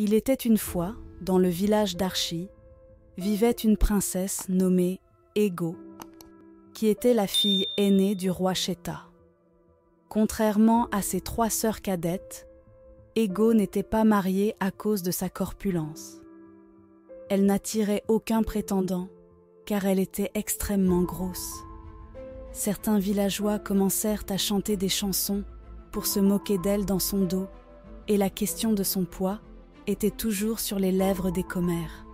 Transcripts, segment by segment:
Il était une fois, dans le village d'Archi, vivait une princesse nommée Ego, qui était la fille aînée du roi Sheta. Contrairement à ses 3 sœurs cadettes, Ego n'était pas mariée à cause de sa corpulence. Elle n'attirait aucun prétendant, car elle était extrêmement grosse. Certains villageois commencèrent à chanter des chansons pour se moquer d'elle dans son dos, et la question de son poids était toujours sur les lèvres des commères.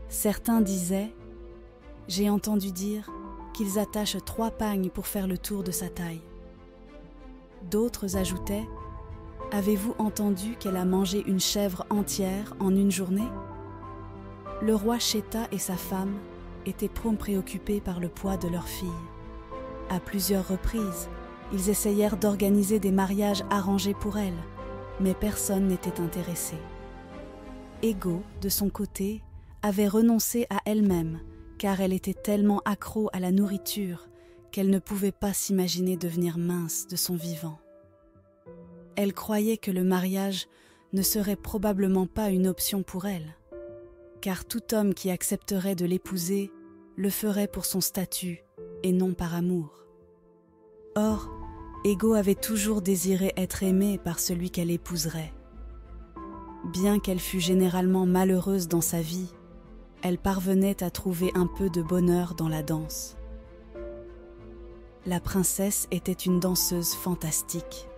Certains disaient « J'ai entendu dire qu'ils attachent 3 pagnes pour faire le tour de sa taille. » D'autres ajoutaient « Avez-vous entendu qu'elle a mangé une chèvre entière en une journée ?» Le roi Sheta et sa femme étaient préoccupés par le poids de leur fille. À plusieurs reprises, ils essayèrent d'organiser des mariages arrangés pour elle, mais personne n'était intéressé. Ego, de son côté, avait renoncé à elle-même, car elle était tellement accro à la nourriture qu'elle ne pouvait pas s'imaginer devenir mince de son vivant. Elle croyait que le mariage ne serait probablement pas une option pour elle, car tout homme qui accepterait de l'épouser le ferait pour son statut et non par amour. Or, Ego avait toujours désiré être aimée par celui qu'elle épouserait. Bien qu'elle fût généralement malheureuse dans sa vie, elle parvenait à trouver un peu de bonheur dans la danse. La princesse était une danseuse fantastique.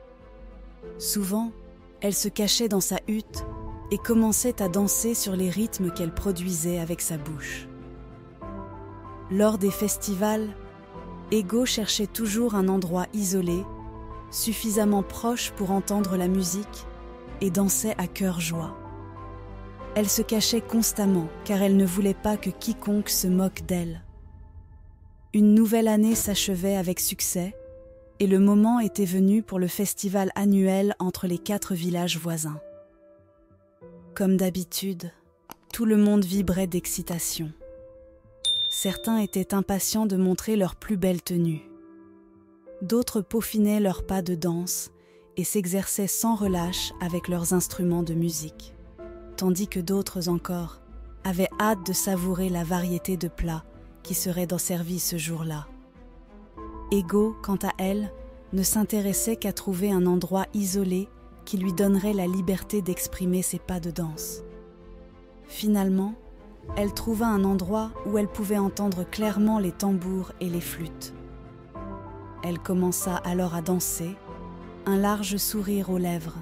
Souvent, elle se cachait dans sa hutte et commençait à danser sur les rythmes qu'elle produisait avec sa bouche. Lors des festivals, Ego cherchait toujours un endroit isolé, suffisamment proche pour entendre la musique, et dansait à cœur joie. Elle se cachait constamment car elle ne voulait pas que quiconque se moque d'elle. Une nouvelle année s'achevait avec succès et le moment était venu pour le festival annuel entre les 4 villages voisins. Comme d'habitude, tout le monde vibrait d'excitation. Certains étaient impatients de montrer leur plus belle tenue. D'autres peaufinaient leurs pas de danse et s'exerçaient sans relâche avec leurs instruments de musique, tandis que d'autres encore avaient hâte de savourer la variété de plats qui seraient servis ce jour-là. Ego, quant à elle, ne s'intéressait qu'à trouver un endroit isolé qui lui donnerait la liberté d'exprimer ses pas de danse. Finalement, elle trouva un endroit où elle pouvait entendre clairement les tambours et les flûtes. Elle commença alors à danser, un large sourire aux lèvres.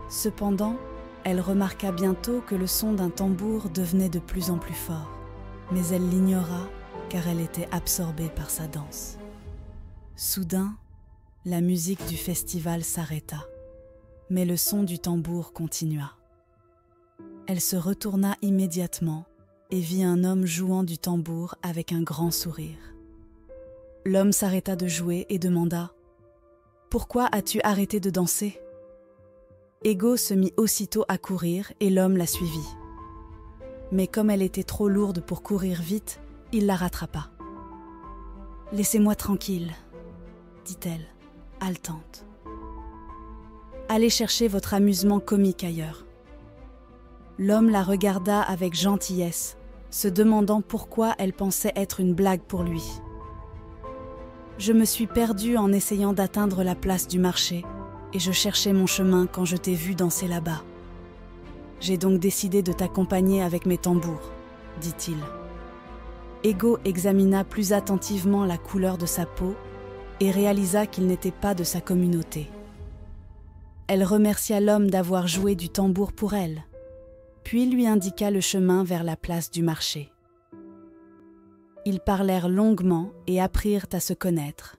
Cependant, elle remarqua bientôt que le son d'un tambour devenait de plus en plus fort, mais elle l'ignora car elle était absorbée par sa danse. Soudain, la musique du festival s'arrêta, mais le son du tambour continua. Elle se retourna immédiatement et vit un homme jouant du tambour avec un grand sourire. L'homme s'arrêta de jouer et demanda « Pourquoi as-tu arrêté de danser ?» Ego se mit aussitôt à courir et l'homme la suivit. Mais comme elle était trop lourde pour courir vite, il la rattrapa. « Laissez-moi tranquille, » dit-elle, haletante. « Allez chercher votre amusement comique ailleurs. » L'homme la regarda avec gentillesse, se demandant pourquoi elle pensait être une blague pour lui. « Je me suis perdue en essayant d'atteindre la place du marché et je cherchais mon chemin quand je t'ai vu danser là-bas. J'ai donc décidé de t'accompagner avec mes tambours, » dit-il. Ego examina plus attentivement la couleur de sa peau et réalisa qu'il n'était pas de sa communauté. Elle remercia l'homme d'avoir joué du tambour pour elle, puis lui indiqua le chemin vers la place du marché. Ils parlèrent longuement et apprirent à se connaître.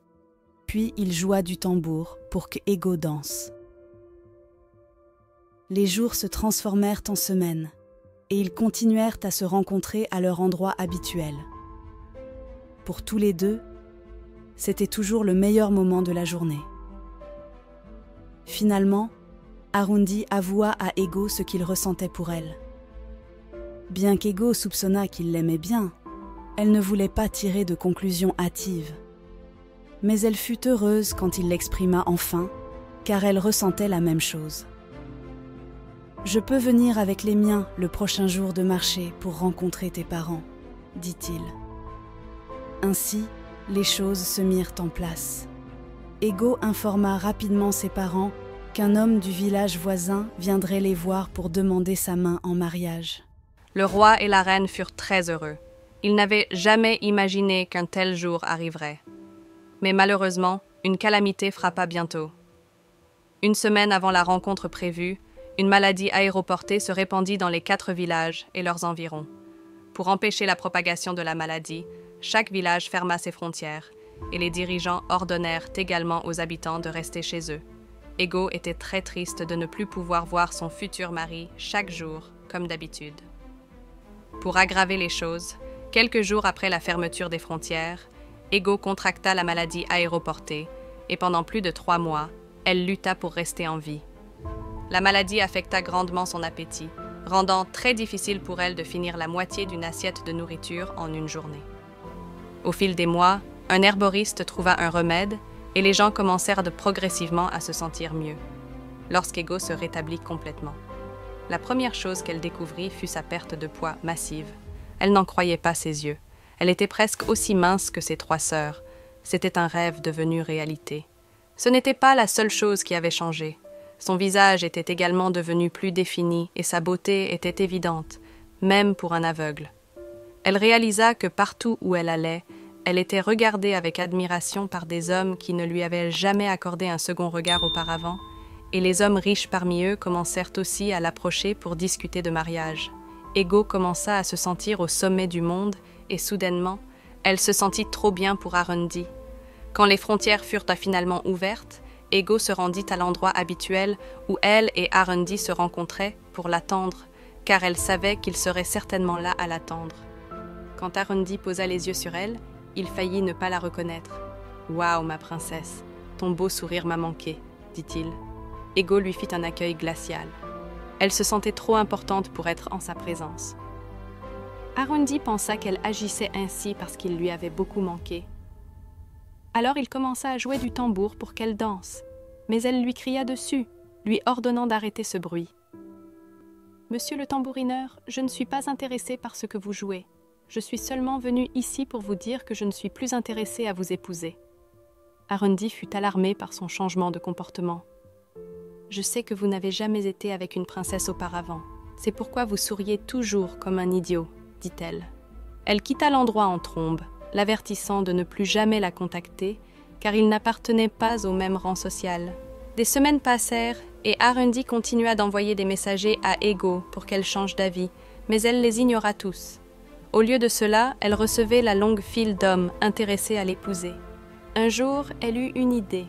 Puis il joua du tambour pour que Ego danse. Les jours se transformèrent en semaines et ils continuèrent à se rencontrer à leur endroit habituel. Pour tous les deux, c'était toujours le meilleur moment de la journée. Finalement, Arundi avoua à Ego ce qu'il ressentait pour elle. Bien qu'Ego soupçonnât qu'il l'aimait bien, elle ne voulait pas tirer de conclusions hâtives. Mais elle fut heureuse quand il l'exprima enfin, car elle ressentait la même chose. « Je peux venir avec les miens le prochain jour de marché pour rencontrer tes parents, dit-il. Ainsi, les choses se mirent en place. Ego informa rapidement ses parents qu'un homme du village voisin viendrait les voir pour demander sa main en mariage. Le roi et la reine furent très heureux. Ils n'avaient jamais imaginé qu'un tel jour arriverait. Mais malheureusement, une calamité frappa bientôt. Une semaine avant la rencontre prévue, une maladie aéroportée se répandit dans les 4 villages et leurs environs. Pour empêcher la propagation de la maladie, chaque village ferma ses frontières et les dirigeants ordonnèrent également aux habitants de rester chez eux. Ego était très triste de ne plus pouvoir voir son futur mari chaque jour, comme d'habitude. Pour aggraver les choses, quelques jours après la fermeture des frontières, Ego contracta la maladie aéroportée et pendant plus de 3 mois, elle lutta pour rester en vie. La maladie affecta grandement son appétit, rendant très difficile pour elle de finir la moitié d'une assiette de nourriture en une journée. Au fil des mois, un herboriste trouva un remède et les gens commencèrent progressivement à se sentir mieux, lorsqu'Ego se rétablit complètement. La première chose qu'elle découvrit fut sa perte de poids massive. Elle n'en croyait pas ses yeux. Elle était presque aussi mince que ses 3 sœurs. C'était un rêve devenu réalité. Ce n'était pas la seule chose qui avait changé. Son visage était également devenu plus défini et sa beauté était évidente, même pour un aveugle. Elle réalisa que partout où elle allait, elle était regardée avec admiration par des hommes qui ne lui avaient jamais accordé un second regard auparavant, et les hommes riches parmi eux commencèrent aussi à l'approcher pour discuter de mariage. Ego commença à se sentir au sommet du monde, et soudainement, elle se sentit trop bien pour Arundi. Quand les frontières furent finalement ouvertes, Ego se rendit à l'endroit habituel où elle et Arundi se rencontraient pour l'attendre, car elle savait qu'il serait certainement là à l'attendre. Quand Arundi posa les yeux sur elle, il faillit ne pas la reconnaître. « Waouh, ma princesse, ton beau sourire m'a manqué, » dit-il. Ego lui fit un accueil glacial. Elle se sentait trop importante pour être en sa présence. Arundi pensa qu'elle agissait ainsi parce qu'il lui avait beaucoup manqué. Alors il commença à jouer du tambour pour qu'elle danse, mais elle lui cria dessus, lui ordonnant d'arrêter ce bruit. « Monsieur le tambourineur, je ne suis pas intéressée par ce que vous jouez. Je suis seulement venue ici pour vous dire que je ne suis plus intéressée à vous épouser. » Arundi fut alarmée par son changement de comportement. « Je sais que vous n'avez jamais été avec une princesse auparavant. C'est pourquoi vous souriez toujours comme un idiot, » dit-elle. Elle quitta l'endroit en trombe, l'avertissant de ne plus jamais la contacter, car il n'appartenait pas au même rang social. Des semaines passèrent, et Arundi continua d'envoyer des messagers à Ego pour qu'elle change d'avis, mais elle les ignora tous. Au lieu de cela, elle recevait la longue file d'hommes intéressés à l'épouser. Un jour, elle eut une idée.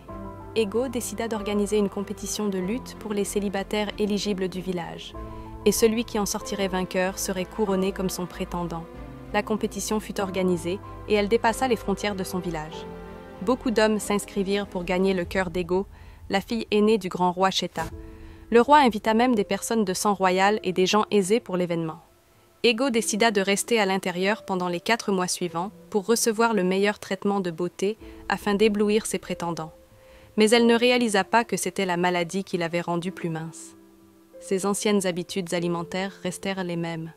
Ego décida d'organiser une compétition de lutte pour les célibataires éligibles du village, et celui qui en sortirait vainqueur serait couronné comme son prétendant. La compétition fut organisée et elle dépassa les frontières de son village. Beaucoup d'hommes s'inscrivirent pour gagner le cœur d'Ego, la fille aînée du grand roi Cheta. Le roi invita même des personnes de sang royal et des gens aisés pour l'événement. Ego décida de rester à l'intérieur pendant les 4 mois suivants pour recevoir le meilleur traitement de beauté afin d'éblouir ses prétendants. Mais elle ne réalisa pas que c'était la maladie qui l'avait rendue plus mince. Ses anciennes habitudes alimentaires restèrent les mêmes.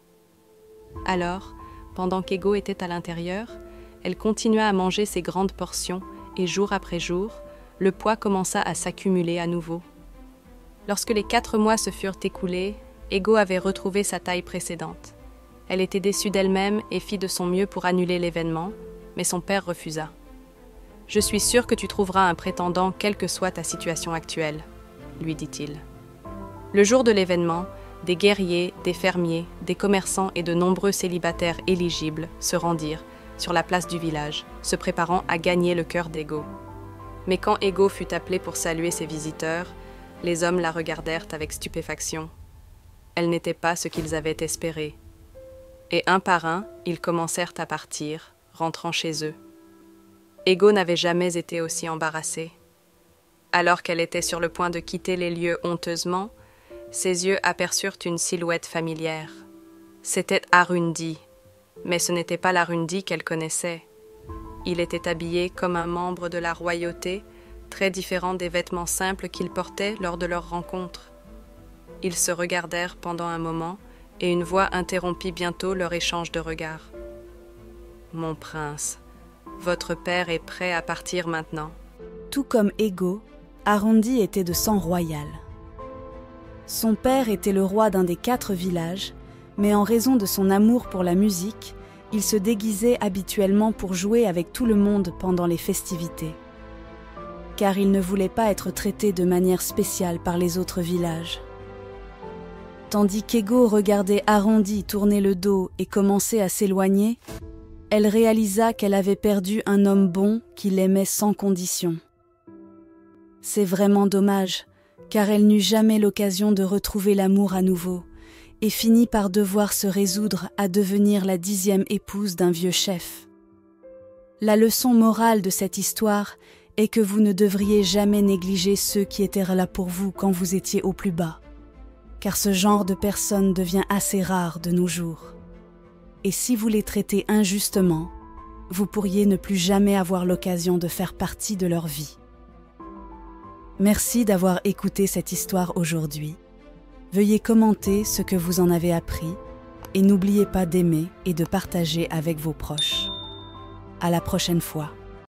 Alors, pendant qu'Ego était à l'intérieur, elle continua à manger ses grandes portions et jour après jour, le poids commença à s'accumuler à nouveau. Lorsque les 4 mois se furent écoulés, Ego avait retrouvé sa taille précédente. Elle était déçue d'elle-même et fit de son mieux pour annuler l'événement, mais son père refusa. « Je suis sûre que tu trouveras un prétendant quelle que soit ta situation actuelle, » lui dit-il. Le jour de l'événement, des guerriers, des fermiers, des commerçants et de nombreux célibataires éligibles se rendirent sur la place du village, se préparant à gagner le cœur d'Ego. Mais quand Ego fut appelée pour saluer ses visiteurs, les hommes la regardèrent avec stupéfaction. Elle n'était pas ce qu'ils avaient espéré. Et un par un, ils commencèrent à partir, rentrant chez eux. Ego n'avait jamais été aussi embarrassée. Alors qu'elle était sur le point de quitter les lieux honteusement, ses yeux aperçurent une silhouette familière. C'était Arundi, mais ce n'était pas l'Arundi qu'elle connaissait. Il était habillé comme un membre de la royauté, très différent des vêtements simples qu'il portait lors de leur rencontre. Ils se regardèrent pendant un moment, et une voix interrompit bientôt leur échange de regards. « Mon prince, votre père est prêt à partir maintenant. » Tout comme Ego, Arondi était de sang royal. Son père était le roi d'un des 4 villages, mais en raison de son amour pour la musique, il se déguisait habituellement pour jouer avec tout le monde pendant les festivités. Car il ne voulait pas être traité de manière spéciale par les autres villages. Tandis qu'Ego regardait Arondi tourner le dos et commencer à s'éloigner, elle réalisa qu'elle avait perdu un homme bon qui l'aimait sans condition. C'est vraiment dommage, car elle n'eut jamais l'occasion de retrouver l'amour à nouveau et finit par devoir se résoudre à devenir la 10e épouse d'un vieux chef. La leçon morale de cette histoire est que vous ne devriez jamais négliger ceux qui étaient là pour vous quand vous étiez au plus bas, car ce genre de personne devient assez rare de nos jours. Et si vous les traitez injustement, vous pourriez ne plus jamais avoir l'occasion de faire partie de leur vie. Merci d'avoir écouté cette histoire aujourd'hui. Veuillez commenter ce que vous en avez appris et n'oubliez pas d'aimer et de partager avec vos proches. À la prochaine fois.